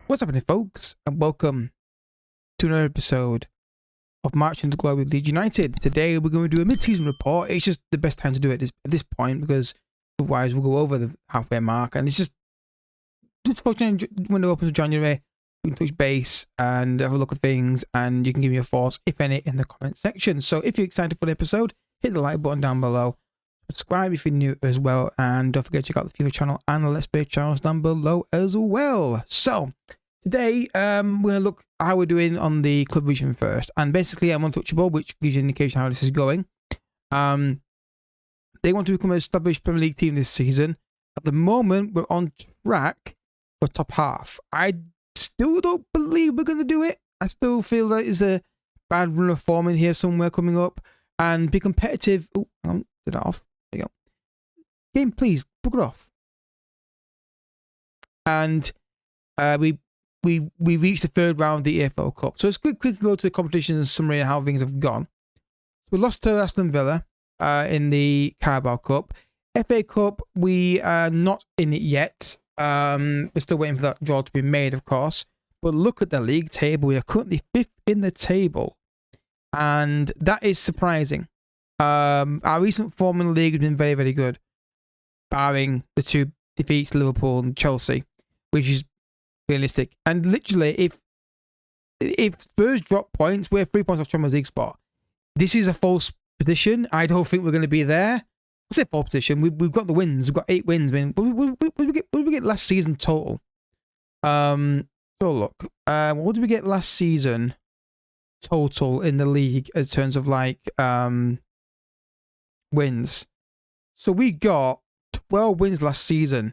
What's happening, folks, and welcome to another episode of Marching to Glory with Leeds United. Today we're going to do a mid-season report. It's just the best time to do it at this point, because otherwise we'll go over the halfway mark, and it's just when it opens in January, we can touch base and have a look at things, and you can give me your thoughts, if any, in the comment section. So if you're excited for the episode, hit the like button down below, subscribe if you're new as well, and don't forget to check out the FIFA channel and the Let's Play channels down below as well. So today we're going to look how we're doing on the club region first, and basically I'm untouchable, which gives you an indication how this is going. They want to become an established Premier League team this season. At the moment, we're on track for top half. I still don't believe we're going to do it. I still feel that there's a bad run of form in here somewhere coming up, and be competitive. Oh, did that off. There you go. Game, please, book it off. And we reached the third round of the EFL Cup. So it's good quickly go to the competition summary and how things have gone. We lost to Aston Villa in the Carabao Cup. FA Cup, we are not in it yet. We're still waiting for that draw to be made, of course. But look at the league table. We are currently 5th in the table, and that is surprising. Our recent form in the league has been very, very good, barring the 2 defeats, Liverpool and Chelsea, which is realistic. And literally, if Spurs drop points, we're 3 points off Champions League spot. This is a false position. I don't think we're going to be there. I say false position. We've got the wins. We've got 8 wins. I mean, what did we get last season total? So look, what did we get last season total in the league in terms of like wins? So we got 12 wins last season.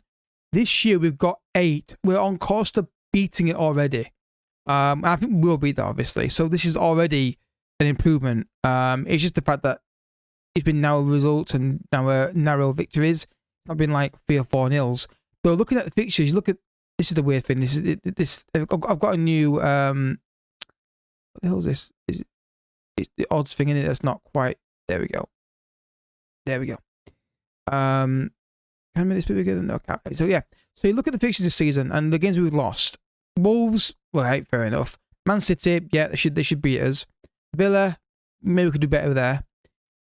This year we've got 8. We're on course to beating it already. I think we'll beat that, obviously. So this is already an improvement. It's just the fact that it's been narrow results and narrow victories. It's not been like 3 or 4 nils. So looking at the fixtures, you look at, this is the weird thing. I've got a new what the hell is this? It's the odds thing in it that's not quite. There we go. Can I make this bit bigger? No, okay. So yeah. So you look at the fixtures this season and the games we've lost. Wolves, right, fair enough. Man City, yeah, they should beat us. Villa, maybe we could do better there.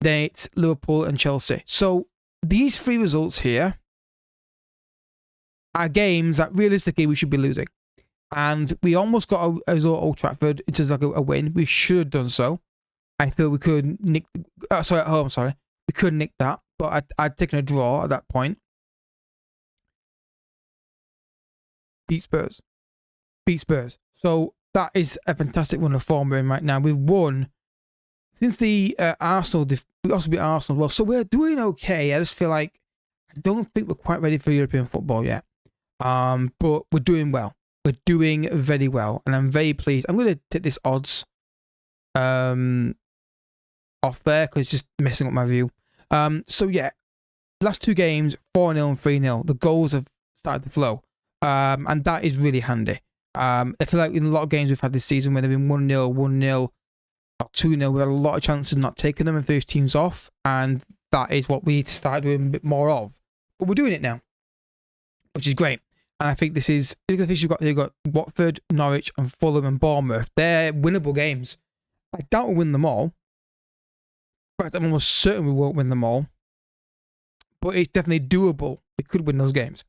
Then it's Liverpool and Chelsea. So these 3 results here are games that realistically we should be losing. And we almost got a result at Old Trafford in terms of like a win. We should have done so. I feel we could nick. At home, sorry. We could nick that, but I'd taken a draw at that point. Beat Spurs. So that is a fantastic run of form we're in right now. We've won since the Arsenal. We also beat Arsenal as well. So we're doing okay. I just feel like I don't think we're quite ready for European football yet. But we're doing well. We're doing very well, and I'm very pleased. I'm going to take this odds off there because it's just messing up my view. So yeah, last 2 games, 4-0 and 3-0. The goals have started to flow, and that is really handy. I feel like in a lot of games we've had this season where they've been 1-0, 1-0, or 2-0, we had a lot of chances not taking them and finish teams off, and that is what we need to start doing a bit more of. But we're doing it now, which is great. And I think this is, look at the things you've got Watford, Norwich, and Fulham and Bournemouth. They're winnable games. I doubt we'll win them all. In fact, I'm almost certain we won't win them all. But it's definitely doable. We could win those games.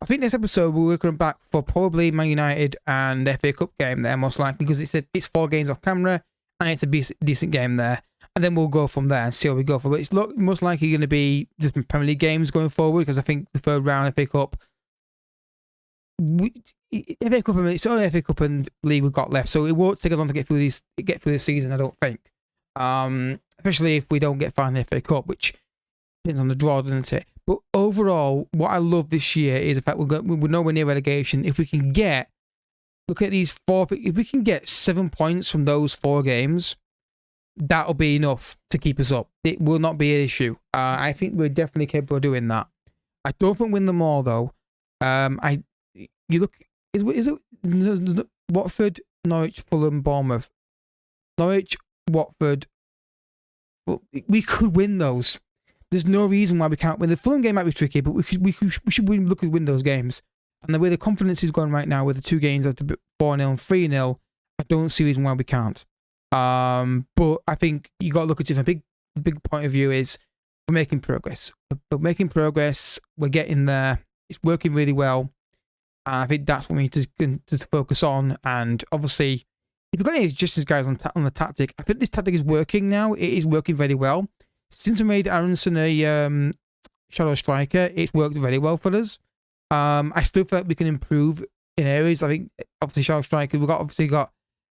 I think next episode we're looking back for probably Man United and the FA Cup game there, most likely, because it's 4 games off camera and it's a decent game there. And then we'll go from there and see how we go for. But it's most likely going to be just Premier League games going forward, because I think the third round FA Cup, it's only FA Cup and League we've got left, so it won't take us long to get through this season, I don't think. Especially if we don't get far in the FA Cup, which depends on the draw, doesn't it? But overall, what I love this year is the fact we're nowhere near relegation. If we can get, look at these 4, if we can get 7 points from those 4 games, that'll be enough to keep us up. It will not be an issue. I think we're definitely capable of doing that. I don't think we'll win them all though. You look, is it Watford, Norwich, Fulham, Bournemouth, Norwich, Watford. Well, we could win those. There's no reason why we can't win. The Fulham game might be tricky, but we should win those games. And the way the confidence is going right now with the 2 games at 4-0 and 3-0, I don't see reason why we can't. But I think you got to look at it from a big point of view is we're making progress. We're making progress. We're getting there. It's working really well. And I think that's what we need to focus on. And obviously, if you've got any suggestions, guys, on the tactic, I think this tactic is working now. It is working very well. Since we made Aronson a Shadow Striker, it's worked very well for us. I still feel like we can improve in areas. I think, obviously, Shadow Striker, we've obviously got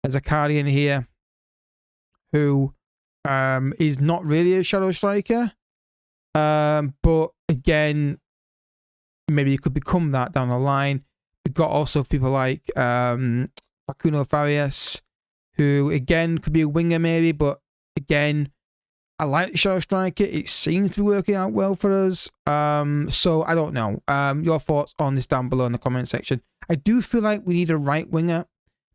Zakarian here, who is not really a Shadow Striker. But again, maybe it could become that down the line. We've got also people like Facundo Farias, who again could be a winger maybe, but again, I like Shadow Striker. It seems to be working out well for us. So I don't know. Your thoughts on this down below in the comment section. I do feel like we need a right winger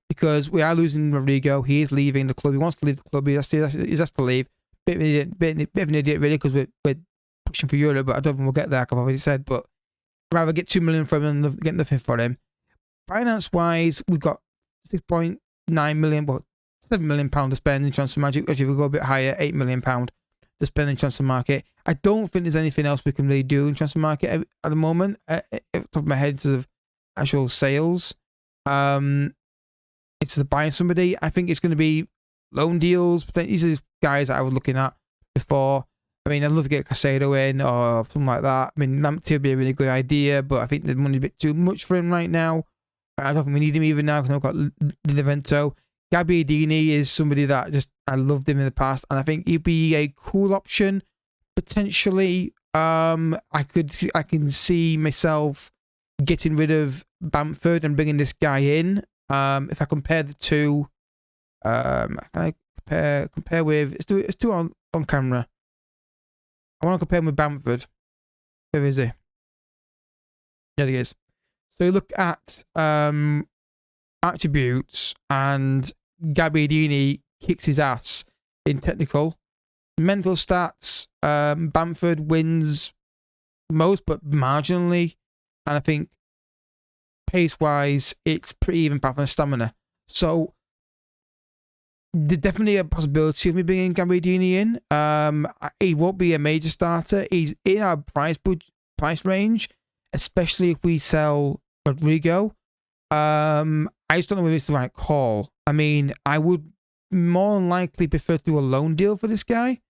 because we are losing Rodrigo. He is leaving the club. He wants to leave the club. He has to leave. Bit of an idiot really, because we're pushing for Europe, but I don't think we'll get there, like I've already said. But I'd rather get 2 million from him than get nothing for him. Finance wise, we've got 6.9 million, but £7 million to spend in transfer market. Actually, if we go a bit higher, £8 million to spend in transfer market. I don't think there's anything else we can really do in transfer market at the moment. At the top of my head, sort of actual sales. It's buying somebody. I think it's going to be loan deals. These are guys that I was looking at before. I mean, I'd love to get Casado in or something like that. I mean, Lamptey would be a really good idea, but I think the money's a bit too much for him right now. I don't think we need him even now because I've got Livento. Gabbiadini is somebody that I loved him in the past, and I think he'd be a cool option potentially. I can see myself getting rid of Bamford and bringing this guy in. If I compare the two, can I compare with? Let's do it on camera. I want to compare him with Bamford. Where is he? There he is. So you look at attributes, and Gabbiadini kicks his ass in technical. Mental stats, Bamford wins most, but marginally. And I think pace-wise, it's pretty even apart from stamina. So there's definitely a possibility of me bringing Gabbiadini in. He won't be a major starter. He's in our price range, especially if we sell Rodrigo. I just don't know whether it's the right call. I mean, I would more than likely prefer to do a loan deal for this guy,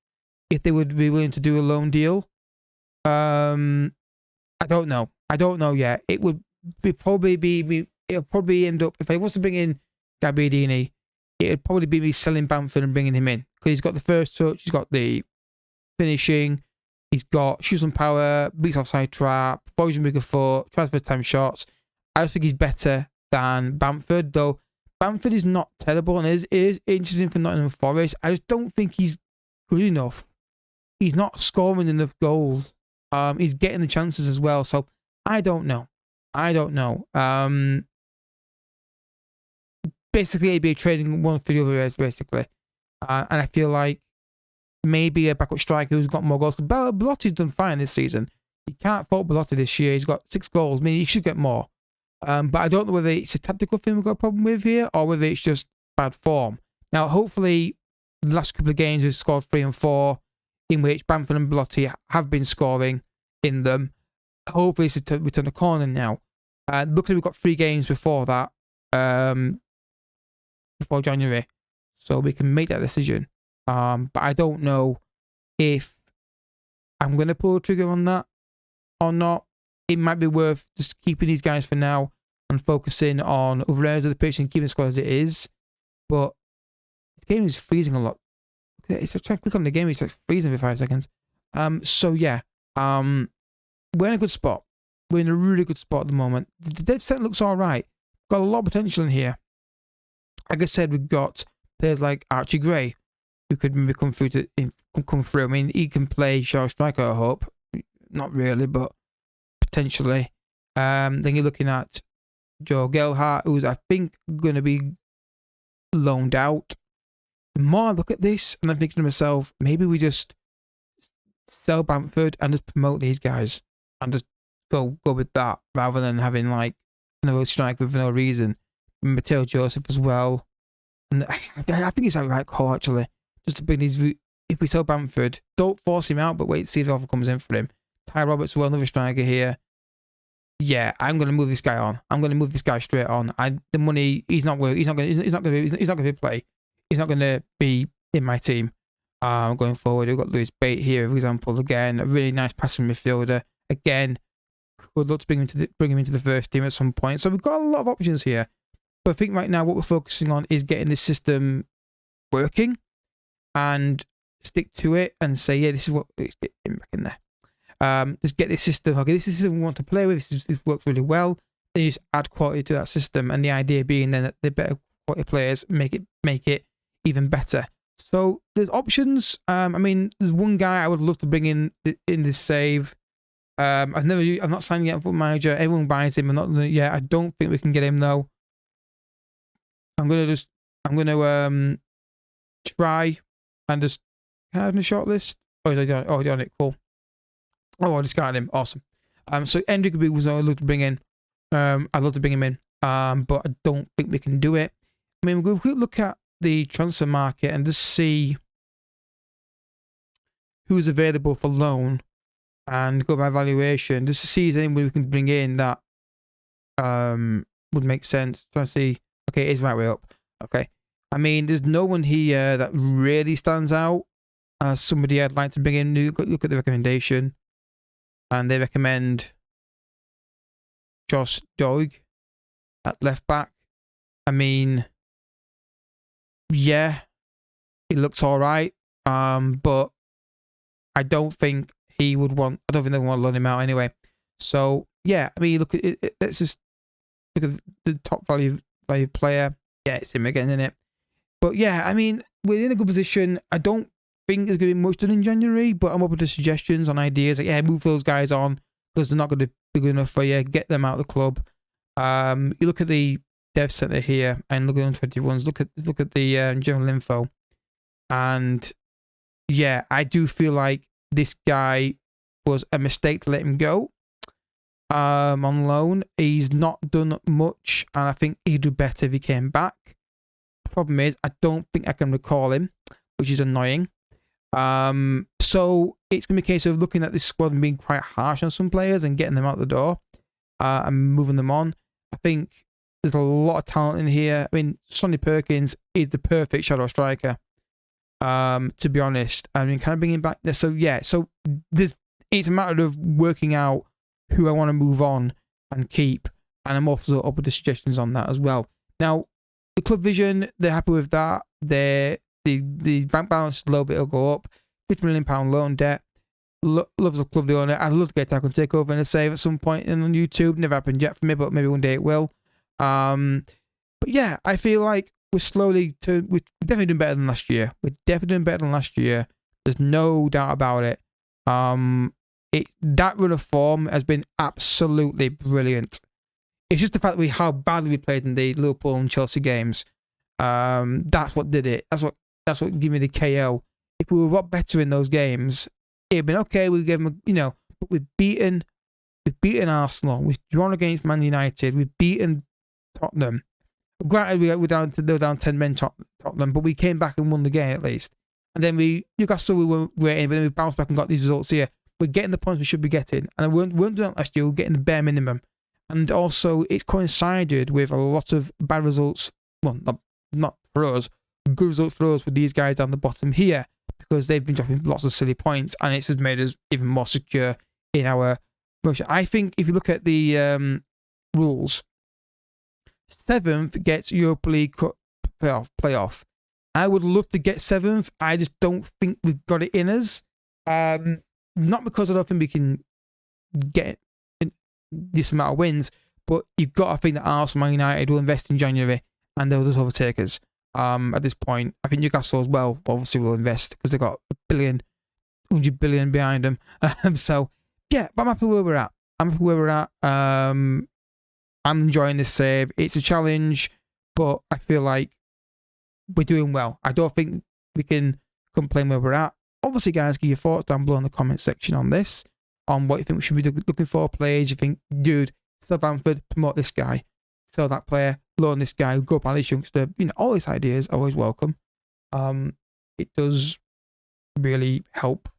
if they would be willing to do a loan deal. I don't know. I don't know yet. It would it'll probably end up, if I was to bring in Gabbiadini, it'd probably be me selling Bamford and bringing him in, because he's got the first touch, he's got the finishing, he's got shoots on power, beats offside trap, poison bigger foot, transfer time shots. I just think he's better than Bamford, though Bamford is not terrible and is interesting for Nottingham Forest. I just don't think he's good enough. He's not scoring enough goals. He's getting the chances as well, so I don't know. Basically, ABA trading one for the other is basically. And I feel like maybe a backup striker who's got more goals. Belotti's done fine this season. You can't fault Belotti this year. He's got 6 goals. I mean, he should get more. But I don't know whether it's a tactical thing we've got a problem with here, or whether it's just bad form. Now, hopefully, the last couple of games we've scored 3 and 4, in which Bamford and Belotti have been scoring in them. Hopefully, we turn the corner now. Luckily, we've got 3 games before that, before January, so we can make that decision. But I don't know if I'm going to pull the trigger on that or not. It might be worth just keeping these guys for now and focusing on other areas of the pitch and keeping the squad as it is. But the game is freezing a lot. It's trying to click on the game, it's like freezing for 5 seconds. So yeah, we're in a good spot. We're in a really good spot at the moment. The dead set looks alright. Got a lot of potential in here. Like I said, we've got players like Archie Gray, who could maybe come through. I mean, he can play Shadow Striker, I hope. Not really, but potentially. Then you're looking at Joe Gelhardt, who's, I think, going to be loaned out. The more I look at this, and I'm thinking to myself, maybe we just sell Bamford and just promote these guys and just go with that, rather than having like another striker for no reason. Mateo Joseph as well. And I think it's the right call, actually. Just to bring these, if we sell Bamford, don't force him out, but wait to see if the offer comes in for him. Ty Roberts as well, another striker here. Yeah, I'm going to move this guy on. I'm going to move this guy straight on. The money, he's not going to play. He's not going to be in my team. Going forward, we've got Lewis Bate here, for example. Again, a really nice passing midfielder. Again, would love to bring him into the first team at some point. So we've got a lot of options here. But I think right now what we're focusing on is getting this system working and stick to it and say, yeah, this is what. Let's get him back in there. Just get this system. Okay, this is the system we want to play with. This works really well. Then you just add quality to that system, and the idea being then that the better quality players make it even better. So there's options. I mean, there's one guy I would love to bring in this save. I'm not signing up for manager. Everyone buys him. I'm not yet. I don't think we can get him though. I'm gonna try and just have a short list. Oh, he's on it. Cool. Oh, I discarded him. Awesome. So Hendrick was I love to bring in. I'd love to bring him in. But I don't think we can do it. I mean, we'll look at the transfer market and just see who's available for loan and go by valuation, just to see if anybody we can bring in that would make sense. Try to see. Okay, it is right way up. Okay. I mean, there's no one here that really stands out as somebody I'd like to bring in. Look at the recommendation. And they recommend Josh Doig at left back. I mean, yeah, he looks all right. But I don't think he would want. I don't think they want to loan him out anyway. So yeah, I mean, look at it. Let's just look at the top value player. Yeah, it's him again, isn't it? But yeah, I mean, we're in a good position. I don't think there's going to be much done in January, but I'm open to suggestions on ideas. Like, yeah, move those guys on because they're not going to be good enough for you. Get them out of the club. You look at the dev center here and look at the 21s. Look at the general info, and yeah, I do feel like this guy was a mistake to let him go on loan. He's not done much, and I think he'd do better if he came back. Problem is, I don't think I can recall him, which is annoying. So it's going to be a case of looking at this squad and being quite harsh on some players and getting them out the door and moving them on. I think there's a lot of talent in here. I mean, Sonny Perkins is the perfect shadow striker, to be honest. I mean, can I bring him back there? So yeah, so it's a matter of working out who I want to move on and keep, and I'm also open to suggestions on that as well. Now, the club vision, they're happy with that. The bank balance is a little bit will go up. £50 million loan debt. Loves the club, the owner. I'd love to get a tackle takeover and a save at some point on YouTube. Never happened yet for me, but maybe one day it will. But yeah, I feel like we're definitely doing better than last year. We're definitely doing better than last year. There's no doubt about it. That run of form has been absolutely brilliant. It's just the fact that how badly we played in the Liverpool and Chelsea games. That's what did it. That's what gave me the KO. If we were a lot better in those games, it'd been okay. We gave them, but we've beaten Arsenal. We've drawn against Man United. We've beaten Tottenham. Granted, they were down 10 men Tottenham, but we came back and won the game at least. And then Newcastle we weren't rating, but then we bounced back and got these results here. We're getting the points we should be getting, and we weren't doing that last year. We're getting the bare minimum, and also it's coincided with a lot of bad results. Well, not for us, good results for us with these guys down the bottom here, because they've been dropping lots of silly points, and it's just made us even more secure in our motion. I think if you look at the rules, 7th gets Europa League Cup playoff. I would love to get 7th. I just don't think we've got it in us. Not because I don't think we can get this amount of wins, but you've got to think that Arsenal, Man United will invest in January and they'll just overtake us. At this point, I think Newcastle as well obviously will invest because they've got $100 billion behind them. So yeah, but I'm happy where we're at. I'm enjoying this save. It's a challenge, but I feel like we're doing well. I don't think we can complain where we're at. Obviously, guys, give your thoughts down below in the comment section on this, on what you think we should be looking for players. You think, dude, sell Bamford, promote this guy. sell that player, loan this guy, go by this youngster. You know, all these ideas are always welcome. It does really help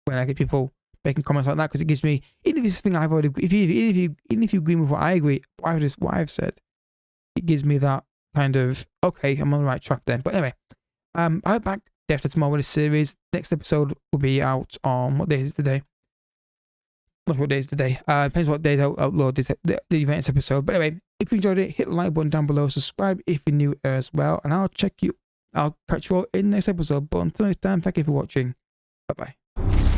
when I get people making comments like that, because it gives me, even if it's thing I've already, even if you agree with what I agree, what I've said, it gives me that kind of, okay, I'm on the right track then. But anyway, I'll be back day after tomorrow with a series. Next episode will be out on, what day is it today? Not what day is today. Depends what day they'll upload the events episode. But anyway, if you enjoyed it, hit the like button down below, subscribe if you're new as well, and I'll catch you all in the next episode. But until next time, thank you for watching. Bye bye.